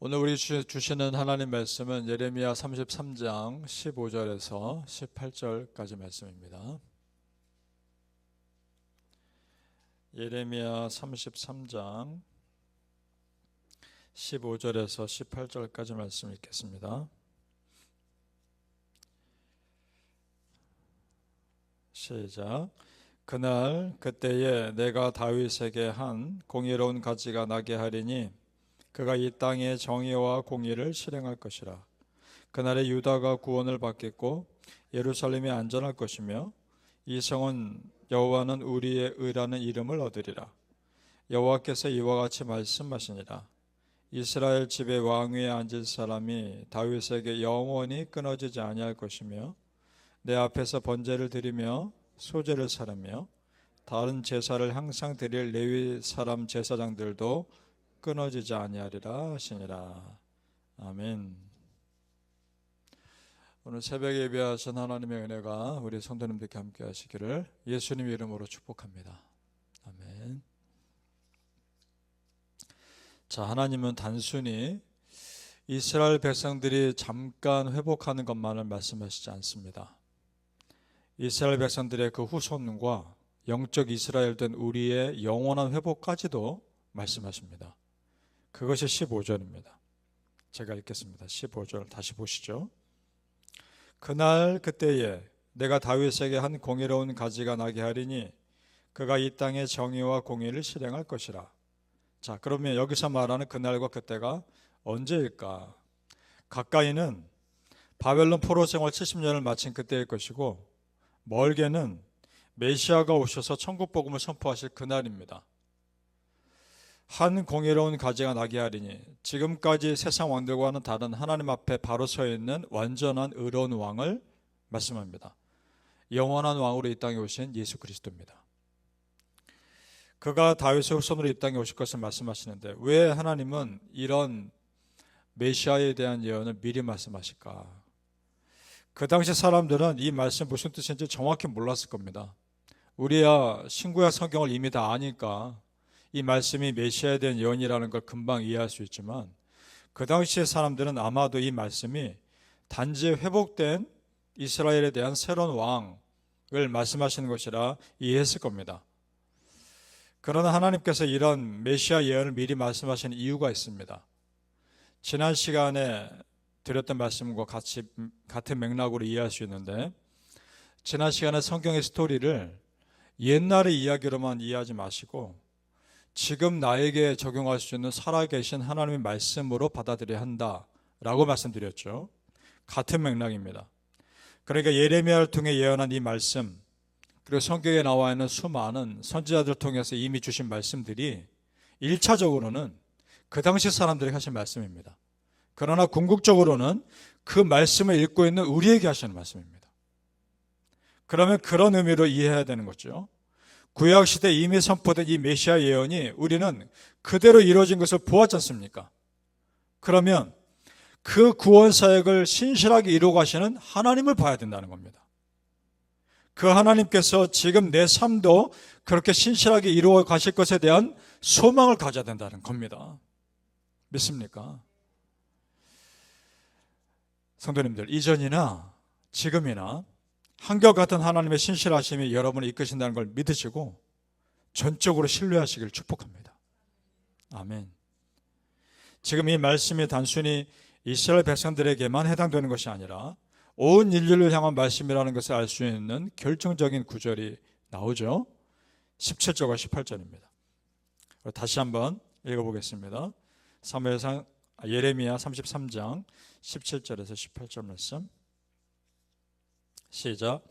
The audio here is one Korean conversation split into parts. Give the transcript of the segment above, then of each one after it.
오늘 우리 주시는 하나님 말씀은 예레미야 33장 15절에서 18절까지 말씀입니다. 예레미야 33장 15절에서 18절까지 말씀 읽겠습니다. 시작. 그날 그때에 내가 다윗에게 한 공의로운 가지가 나게 하리니 그가 이 땅에 정의와 공의를 실행할 것이라. 그날에 유다가 구원을 받겠고 예루살렘이 안전할 것이며 이 성은 여호와는 우리의 의라는 이름을 얻으리라. 여호와께서 이와 같이 말씀하시니라. 이스라엘 집의 왕위에 앉을 사람이 다윗에게 영원히 끊어지지 아니할 것이며 내 앞에서 번제를 드리며 소제를 사르며 다른 제사를 항상 드릴 레위 사람 제사장들도 끊어지지 아니하리라 하시니라. 아멘. 오늘 새벽 예배하신 하나님의 은혜가 우리 성도님들께 함께 하시기를 예수님 이름으로 축복합니다. 아멘. 자, 하나님은 단순히 이스라엘 백성들이 잠깐 회복하는 것만을 말씀하시지 않습니다. 이스라엘 백성들의 그 후손과 영적 이스라엘 된 우리의 영원한 회복까지도 말씀하십니다. 그것이 15절입니다. 제가 읽겠습니다. 15절 다시 보시죠. 그날 그때에 내가 다윗에게 한 공의로운 가지가 나게 하리니 그가 이 땅의 정의와 공의를 실행할 것이라. 자, 그러면 여기서 말하는 그날과 그때가 언제일까? 가까이는 바벨론 포로 생활 70년을 마친 그때일 것이고 멀게는 메시아가 오셔서 천국 복음을 선포하실 그날입니다. 한 공의로운 가지가 나게 하리니 지금까지 세상 왕들과는 다른 하나님 앞에 바로 서 있는 완전한 의로운 왕을 말씀합니다. 영원한 왕으로 이 땅에 오신 예수 그리스도입니다. 그가 다윗의 후손으로 이 땅에 오실 것을 말씀하시는데 왜 하나님은 이런 메시아에 대한 예언을 미리 말씀하실까? 그 당시 사람들은 이 말씀 무슨 뜻인지 정확히 몰랐을 겁니다. 우리야 신구약 성경을 이미 다 아니까 이 말씀이 메시아에 대한 예언이라는 걸 금방 이해할 수 있지만 그 당시의 사람들은 아마도 이 말씀이 단지 회복된 이스라엘에 대한 새로운 왕을 말씀하시는 것이라 이해했을 겁니다. 그러나 하나님께서 이런 메시아 예언을 미리 말씀하시는 이유가 있습니다. 지난 시간에 드렸던 말씀과 같은 맥락으로 이해할 수 있는데 지난 시간에 성경의 스토리를 옛날의 이야기로만 이해하지 마시고 지금 나에게 적용할 수 있는 살아계신 하나님의 말씀으로 받아들여야 한다라고 말씀드렸죠. 같은 맥락입니다. 그러니까 예레미야를 통해 예언한 이 말씀 그리고 성경에 나와 있는 수많은 선지자들을 통해서 이미 주신 말씀들이 1차적으로는 그 당시 사람들에게 하신 말씀입니다. 그러나 궁극적으로는 그 말씀을 읽고 있는 우리에게 하시는 말씀입니다. 그러면 그런 의미로 이해해야 되는 거죠. 구약시대에 이미 선포된 이 메시아 예언이 우리는 그대로 이루어진 것을 보았지 않습니까? 그러면 그 구원 사역을 신실하게 이루어 가시는 하나님을 봐야 된다는 겁니다. 그 하나님께서 지금 내 삶도 그렇게 신실하게 이루어 가실 것에 대한 소망을 가져야 된다는 겁니다. 믿습니까? 성도님들, 이전이나 지금이나 한결같은 하나님의 신실하심이 여러분을 이끄신다는 걸 믿으시고 전적으로 신뢰하시길 축복합니다. 아멘. 지금 이 말씀이 단순히 이스라엘 백성들에게만 해당되는 것이 아니라 온 인류를 향한 말씀이라는 것을 알 수 있는 결정적인 구절이 나오죠. 17절과 18절입니다. 다시 한번 읽어보겠습니다. 예레미야 33장 17절에서 18절 말씀. 시작.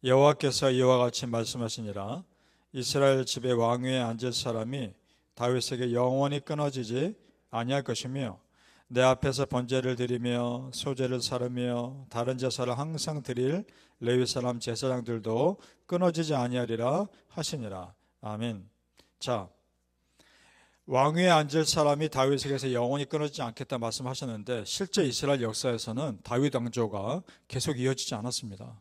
여호와께서 이와 같이 말씀하시니라. 이스라엘 집의 왕위에 앉을 사람이 다윗에게 영원히 끊어지지 아니할 것이며 내 앞에서 번제를 드리며 소제를 사르며 다른 제사를 항상 드릴 레위 사람 제사장들도 끊어지지 아니하리라 하시니라. 아멘. 자, 왕위에 앉을 사람이 다윗에게서 영원히 끊어지지 않겠다 말씀하셨는데 실제 이스라엘 역사에서는 다윗 왕조가 계속 이어지지 않았습니다.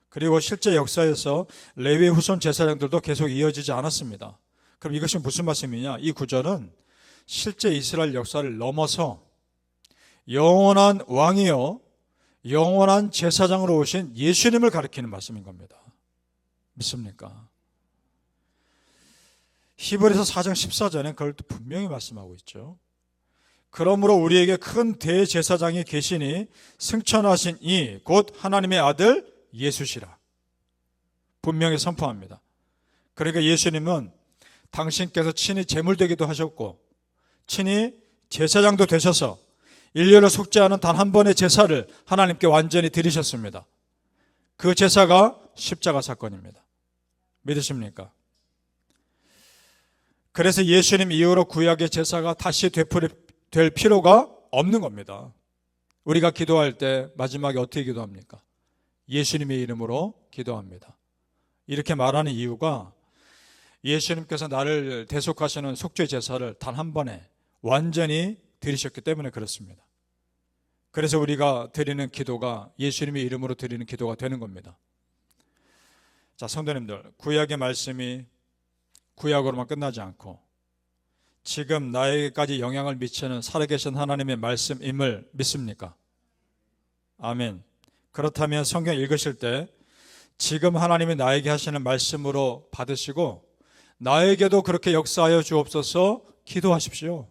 그리고 실제 역사에서 레위 후손 제사장들도 계속 이어지지 않았습니다. 그럼 이것이 무슨 말씀이냐? 이 구절은 실제 이스라엘 역사를 넘어서 영원한 왕이요 영원한 제사장으로 오신 예수님을 가리키는 말씀인 겁니다. 믿습니까? 히브리서 4장 14절에 그걸 또 분명히 말씀하고 있죠. 그러므로 우리에게 큰 대제사장이 계시니 승천하신 이 곧 하나님의 아들 예수시라. 분명히 선포합니다. 그러니까 예수님은 당신께서 친히 제물되기도 하셨고 친히 제사장도 되셔서 인류를 속죄하는 단 한 번의 제사를 하나님께 완전히 드리셨습니다. 그 제사가 십자가 사건입니다. 믿으십니까? 그래서 예수님 이후로 구약의 제사가 다시 되풀이될 필요가 없는 겁니다. 우리가 기도할 때 마지막에 어떻게 기도합니까? 예수님의 이름으로 기도합니다. 이렇게 말하는 이유가 예수님께서 나를 대속하시는 속죄 제사를 단 한 번에 완전히 드리셨기 때문에 그렇습니다. 그래서 우리가 드리는 기도가 예수님의 이름으로 드리는 기도가 되는 겁니다. 자, 성도님들, 구약의 말씀이 구약으로만 끝나지 않고 지금 나에게까지 영향을 미치는 살아계신 하나님의 말씀임을 믿습니까? 아멘. 그렇다면 성경 읽으실 때 지금 하나님이 나에게 하시는 말씀으로 받으시고 나에게도 그렇게 역사하여 주옵소서 기도하십시오.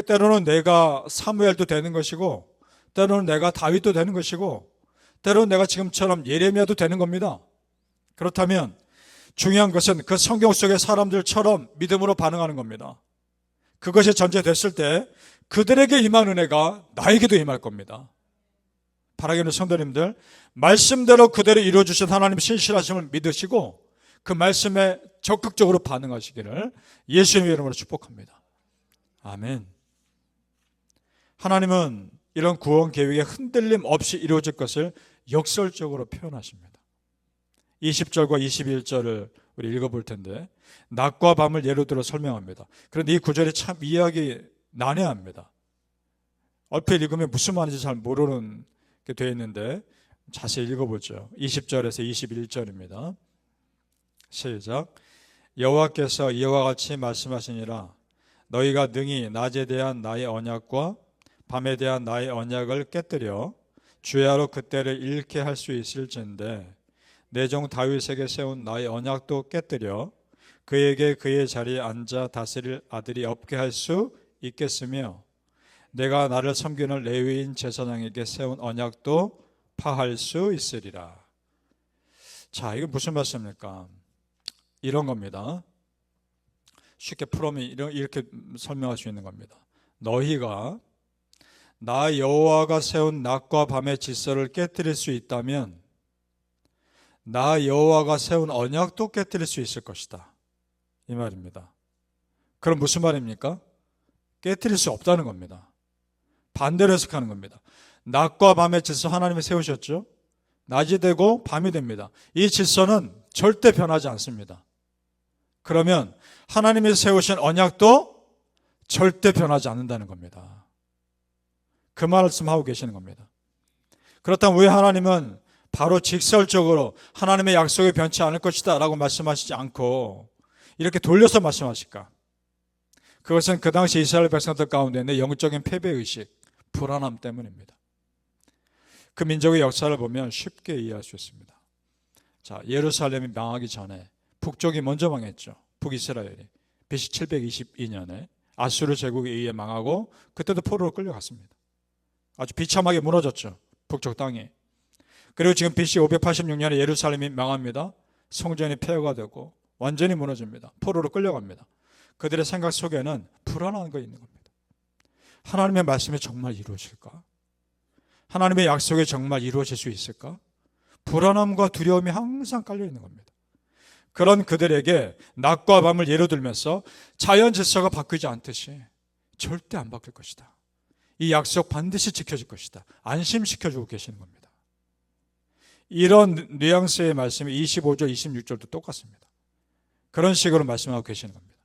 때로는 내가 사무엘도 되는 것이고 때로는 내가 다윗도 되는 것이고 때로는 내가 지금처럼 예레미야도 되는 겁니다. 그렇다면 중요한 것은 그 성경 속의 사람들처럼 믿음으로 반응하는 겁니다. 그것이 전제됐을 때 그들에게 임한 은혜가 나에게도 임할 겁니다. 바라기는 성도님들, 말씀대로 그대로 이루어주신 하나님 신실하심을 믿으시고 그 말씀에 적극적으로 반응하시기를 예수님의 이름으로 축복합니다. 아멘. 하나님은 이런 구원 계획에 흔들림 없이 이루어질 것을 역설적으로 표현하십니다. 20절과 21절을 우리 읽어볼 텐데 낮과 밤을 예로 들어 설명합니다. 그런데 이 구절이 참 이해하기 난해합니다. 얼핏 읽으면 무슨 말인지 잘 모르는 게 되어 있는데 자세히 읽어보죠. 20절에서 21절입니다. 시작. 여호와께서 이와 같이 말씀하시니라. 너희가 능히 낮에 대한 나의 언약과 밤에 대한 나의 언약을 깨뜨려 주야로 그때를 잃게 할 수 있을진데 내 종 다윗에게 세운 나의 언약도 깨뜨려 그에게 그의 자리에 앉아 다스릴 아들이 없게 할 수 있겠으며 내가 나를 섬기는 레위인 제사장에게 세운 언약도 파할 수 있으리라. 자, 이거 무슨 말씀입니까? 이런 겁니다. 쉽게 풀어면 이렇게 설명할 수 있는 겁니다. 너희가 나 여호와가 세운 낮과 밤의 질서를 깨뜨릴 수 있다면 나 여호와가 세운 언약도 깨뜨릴 수 있을 것이다. 이 말입니다. 그럼 무슨 말입니까? 깨뜨릴 수 없다는 겁니다. 반대로 해석하는 겁니다. 낮과 밤의 질서 하나님이 세우셨죠? 낮이 되고 밤이 됩니다. 이 질서는 절대 변하지 않습니다. 그러면 하나님이 세우신 언약도 절대 변하지 않는다는 겁니다. 그 말씀하고 계시는 겁니다. 그렇다면 왜 하나님은 바로 직설적으로 하나님의 약속이 변치 않을 것이다 라고 말씀하시지 않고 이렇게 돌려서 말씀하실까? 그것은 그 당시 이스라엘 백성들 가운데 있는 영적인 패배의식, 불안함 때문입니다. 그 민족의 역사를 보면 쉽게 이해할 수 있습니다. 자, 예루살렘이 망하기 전에 북쪽이 먼저 망했죠. 북이스라엘이 BC 722년에 아수르 제국에 의해 망하고 그때도 포로로 끌려갔습니다. 아주 비참하게 무너졌죠. 북쪽 땅이. 그리고 지금 BC 586년에 예루살렘이 망합니다. 성전이 폐허가 되고 완전히 무너집니다. 포로로 끌려갑니다. 그들의 생각 속에는 불안한 거 있는 겁니다. 하나님의 말씀이 정말 이루어질까? 하나님의 약속이 정말 이루어질 수 있을까? 불안함과 두려움이 항상 깔려 있는 겁니다. 그런 그들에게 낮과 밤을 예로 들면서 자연 질서가 바뀌지 않듯이 절대 안 바뀔 것이다. 이 약속 반드시 지켜질 것이다. 안심시켜주고 계시는 겁니다. 이런 뉘앙스의 말씀이 25절, 26절도 똑같습니다. 그런 식으로 말씀하고 계시는 겁니다.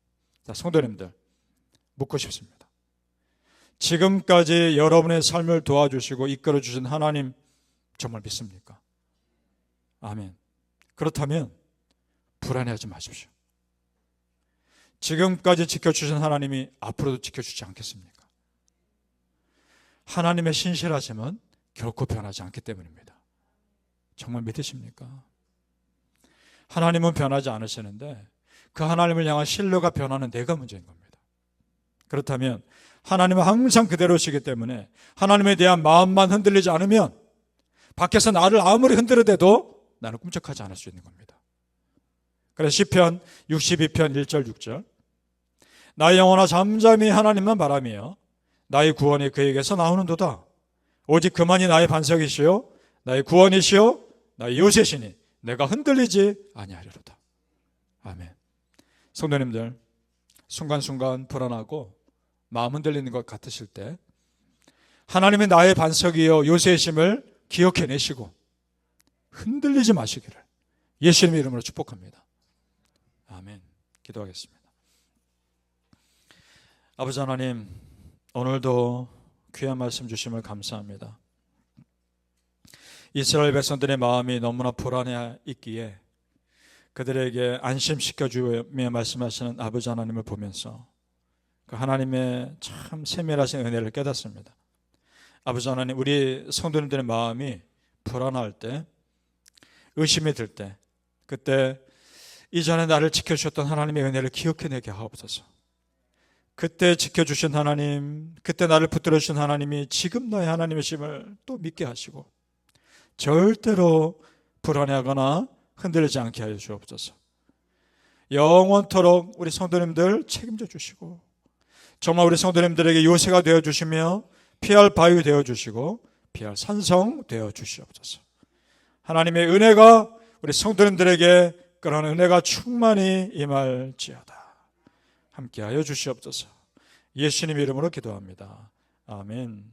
자, 성도님들, 묻고 싶습니다. 지금까지 여러분의 삶을 도와주시고 이끌어주신 하나님 정말 믿습니까? 아멘. 그렇다면 불안해하지 마십시오. 지금까지 지켜주신 하나님이 앞으로도 지켜주지 않겠습니까? 하나님의 신실하심은 결코 변하지 않기 때문입니다. 정말 믿으십니까? 하나님은 변하지 않으시는데 그 하나님을 향한 신뢰가 변하는 내가 문제인 겁니다. 그렇다면 하나님은 항상 그대로시기 때문에 하나님에 대한 마음만 흔들리지 않으면 밖에서 나를 아무리 흔들어대도 나는 꿈쩍하지 않을 수 있는 겁니다. 그래서 시편 62편 1절 6절 나의 영혼아 잠잠히 하나님만 바라며 나의 구원이 그에게서 나오는도다. 오직 그만이 나의 반석이시요 나의 구원이시요 나의 요새시니 내가 흔들리지 아니하리로다. 아멘. 성도님들, 순간순간 불안하고 마음 흔들리는 것 같으실 때 하나님이 나의 반석이요 요새심을 기억해내시고 흔들리지 마시기를 예수님의 이름으로 축복합니다. 아멘. 기도하겠습니다. 아버지 하나님, 오늘도 귀한 말씀 주심을 감사합니다. 이스라엘 백성들의 마음이 너무나 불안해 있기에 그들에게 안심시켜주며 말씀하시는 아버지 하나님을 보면서 그 하나님의 참 세밀하신 은혜를 깨닫습니다. 아버지 하나님, 우리 성도님들의 마음이 불안할 때, 의심이 들 때, 그때 이전에 나를 지켜주셨던 하나님의 은혜를 기억해내게 하옵소서. 그때 지켜주신 하나님, 그때 나를 붙들어 주신 하나님이 지금 나의 하나님이심을 또 믿게 하시고 절대로 불안해하거나 흔들리지 않게 하여 주옵소서. 영원토록 우리 성도님들 책임져 주시고 정말 우리 성도님들에게 요새가 되어주시며 피할 바위 되어주시고 피할 산성 되어주시옵소서. 하나님의 은혜가 우리 성도님들에게 그런 은혜가 충만히 임할지어다. 함께하여 주시옵소서. 예수님 이름으로 기도합니다. 아멘.